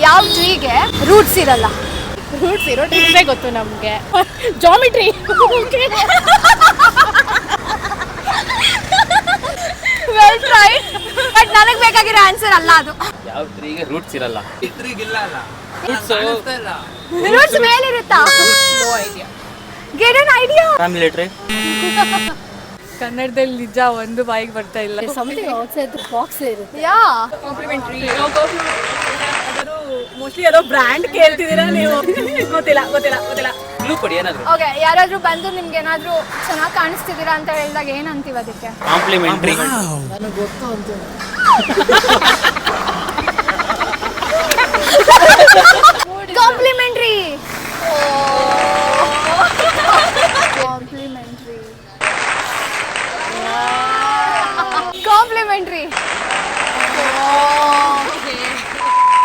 ಯಾವ ಟ್ರೀಗೆ ರೂಟ್ಸ್ ಇರಲ್ಲ? ರೂಟ್ಸ್ ಇರೋ ಟ್ರೀಸೇ ಗೊತ್ತು ನಮಗೆ. ಜಾಮಿಟ್ರಿ. ವೆಲ್ ಟ್ರೈಡ್, ಬಟ್ ನನಗೆ ಬೇಕಾಗಿರೋ ಆನ್ಸರ್ ಅಲ್ಲ ಅದು. ಯಾವ ಟ್ರೀಗೆ ರೂಟ್ಸ್ ಇರಲ್ಲ? ರೂಟ್ಸ್ ಮೇಲಿರುತ್ತಾ? No idea. Get an idea. Family tree. ಕನ್ನಡದಲ್ಲಿ ನಿಜ ಒಂದು ಬಾಯಿಗೆ ಬರ್ತಾ ಇಲ್ಲ. ಸಮಥಿಂಗ್ ಔಟ್ಸೈಡ್ ದ ಬಾಕ್ಸ್ ಇರುತ್ತೆ. ಯಾ ಕಾಂಪ್ಲಿಮೆಂಟ್ರಿ. ಅದು ಮೋಸ್ಟ್ಲಿ ಅದೋ ಬ್ರ್ಯಾಂಡ್ ಕೇಳ್ತಿದ್ದೀರಾ ನೀವು? ಗೊತ್ತಿಲ್ಲ. ಕ್ಲೂ ಕೊಡಿ ಏನಾದ್ರು. ಓಕೆ, ಯಾರಾದ್ರೂ ಬಂದು ನಿಮ್ಗೆ ಏನಾದ್ರೂ ಚೆನ್ನಾಗಿ ಕಾಣಿಸ್ತಿದ್ದೀರಾ ಅಂತ ಹೇಳಿದಾಗ ಏನ್ ಅಂತೀವಿ ಅದಕ್ಕೆ? ಕಾಂಪ್ಲಿಮೆಂಟ್ರಿ. ನನಗೆ ಗೊತ್ತು ಅಂತ